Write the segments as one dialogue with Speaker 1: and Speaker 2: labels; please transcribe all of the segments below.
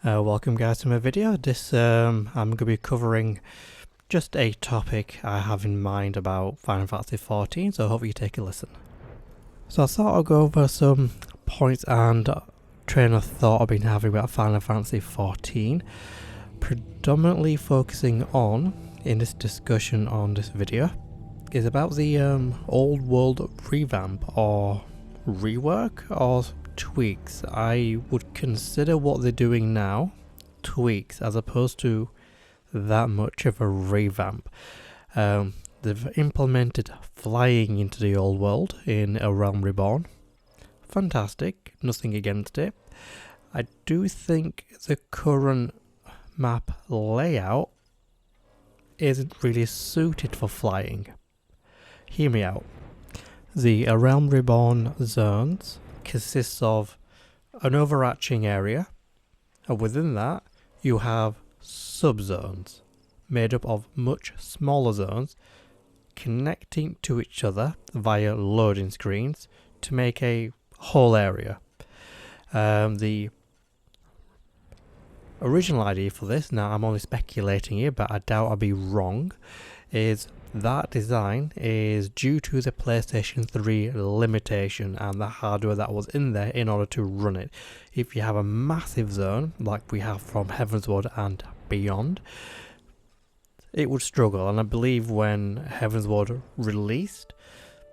Speaker 1: Welcome guys to my video. I'm going to be covering just a topic I have in mind about Final Fantasy XIV, so I hope you take a listen. So I thought I'd go over some points and train of thought I've been having about Final Fantasy XIV, predominantly focusing on, in this discussion on this video, is about the old world revamp or rework or tweaks. I would consider what they're doing now tweaks as opposed to that much of a revamp. They've implemented flying into the old world in A Realm Reborn. Fantastic, nothing against it. I do think the current map layout isn't really suited for flying. Hear me out. The A Realm Reborn zones consists of an overarching area, and within that you have subzones made up of much smaller zones connecting to each other via loading screens to make a whole area. The original idea for this, now I'm only speculating here but I doubt I'll be wrong, is that design is due to the PlayStation 3 limitation and the hardware that was in there in order to run it. If you have a massive zone like we have from Heavensward and beyond, it would struggle, and I believe when Heavensward released,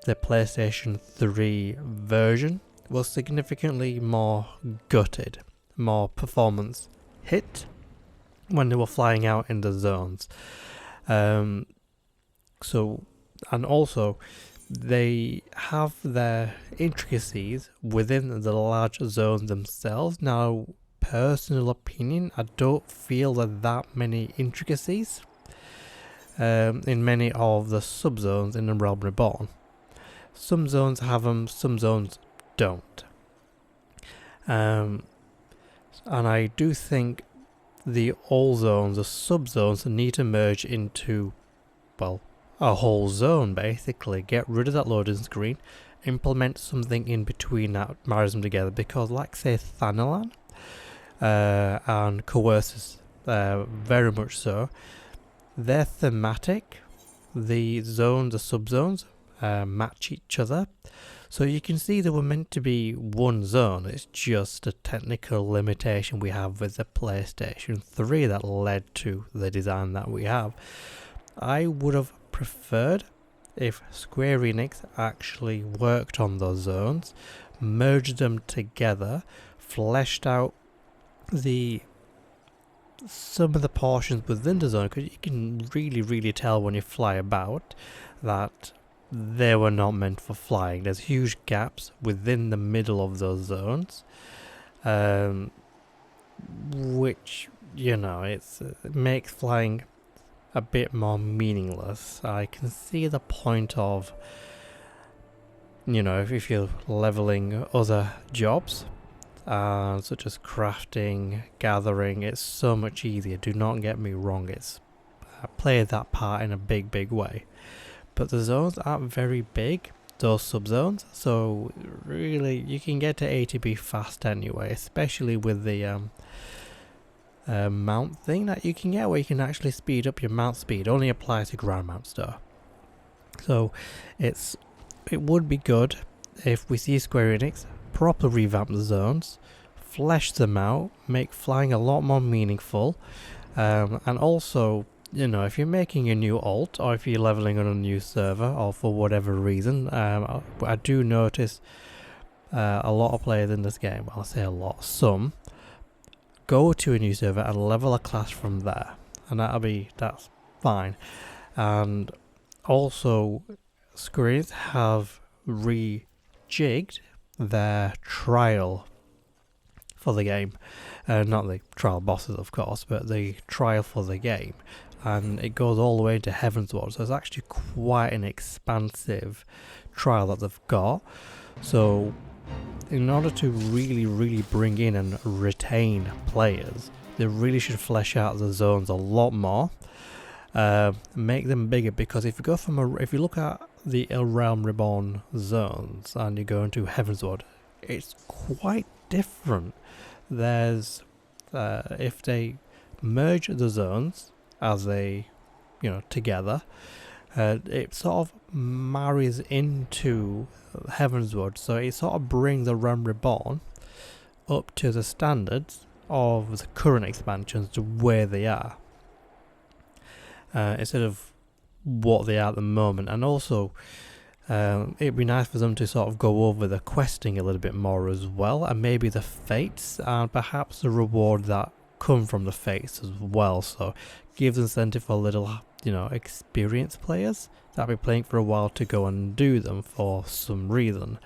Speaker 1: the PlayStation 3 version was significantly more gutted, more performance hit when they were flying out in the zones. And also they have their intricacies within the large zones themselves. Now, personal opinion, I don't feel that many intricacies in many of the subzones in the Realm Reborn. Some zones have them, some zones don't. And I do think the old zones, the subzones, need to merge into, well, a whole zone basically. Get rid of that loading screen, implement something in between that marries them together, because like say Thanalan and Coerces, very much so, they're thematic. The zones, the subzones match each other, so you can see they were meant to be one zone. It's just a technical limitation we have with the PlayStation 3 that led to the design that we have. I would have preferred if Square Enix actually worked on those zones, merged them together, fleshed out some of the portions within the zone, because you can really tell when you fly about that they were not meant for flying. There's huge gaps within the middle of those zones, which, you know, it makes flying a bit more meaningless. I can see the point of, you know, if you're leveling other jobs, such as crafting, gathering, it's so much easier. Do not get me wrong, it's played that part in a big way. But the zones aren't very big, those subzones, so really you can get to ATB fast anyway, especially with the mount thing that you can get, where you can actually speed up your mount speed. Only applies to ground mounts though. So it would be good if we see Square Enix proper revamp the zones, flesh them out, make flying a lot more meaningful, and also, you know, if you're making a new alt or if you're leveling on a new server or for whatever reason, I do notice a lot of players in this game, well, I say a lot, some go to a new server and level a class from there, and that's fine. And also, Square Enix have rejigged their trial for the game, not the trial bosses of course, but the trial for the game, and it goes all the way into Heavensward, so it's actually quite an expansive trial that they've got. So in order to really bring in and retain players, they really should flesh out the zones a lot more, make them bigger, because if you look at the A Realm Reborn zones and you go into Heavensward, it's quite different. There's if they merge the zones as they, together, it sort of marries into Heavensward, so it sort of brings the Realm Reborn up to the standards of the current expansions to where they are, instead of what they are at the moment. And also it'd be nice for them to sort of go over the questing a little bit more as well, and maybe the fates and perhaps the reward that come from the fates as well, so gives incentive for little experienced players that have been playing for a while to go and do them for some reason.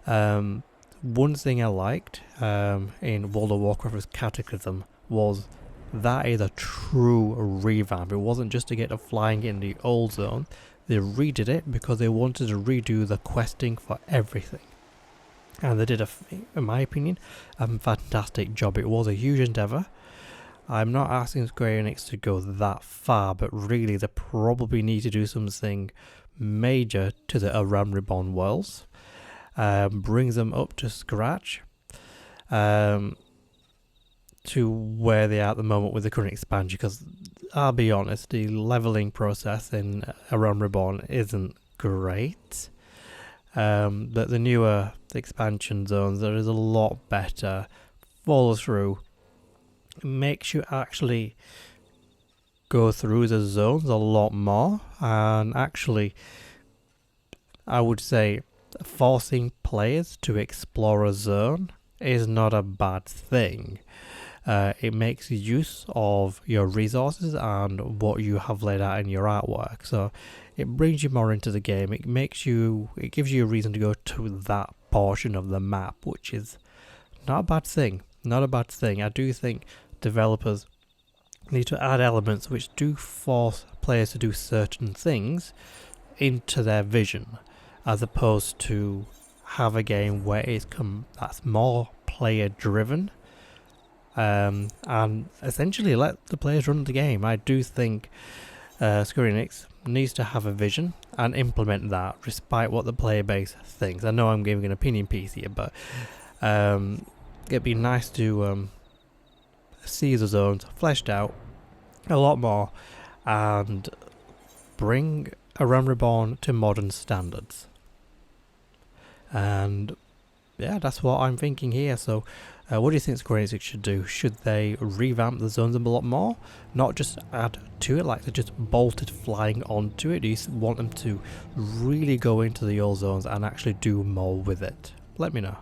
Speaker 1: One thing I liked in World of Warcraft's Cataclysm was that is a true revamp. It wasn't just to get the flying in the old zone. They redid it because they wanted to redo the questing for everything. And they did, in my opinion, a fantastic job. It was a huge endeavour. I'm not asking Square Enix to go that far, but really they probably need to do something major to the Realm Reborn worlds. Brings them up to scratch to where they are at the moment with the current expansion, because I'll be honest, the leveling process in Realm Reborn isn't great. But the newer expansion zones, there is a lot better. Follow through. It makes you actually go through the zones a lot more, and actually, I would say, forcing players to explore a zone is not a bad thing. It makes use of your resources and what you have laid out in your artwork, so it brings you more into the game. It gives you a reason to go to that portion of the map, which is not a bad thing. I do think developers need to add elements which do force players to do certain things into their vision, as opposed to have a game where that's more player driven, and essentially let the players run the game. I do think Square Enix needs to have a vision and implement that, despite what the player base thinks. I know I'm giving an opinion piece here, but it'd be nice to see the zones fleshed out a lot more and bring a Realm Reborn to modern standards. And yeah, that's what I'm thinking here. So what do you think Square Enix should do? Should they revamp the zones a lot more? Not just add to it like they just bolted flying onto it? Do you want them to really go into the old zones and actually do more with it? Let me know.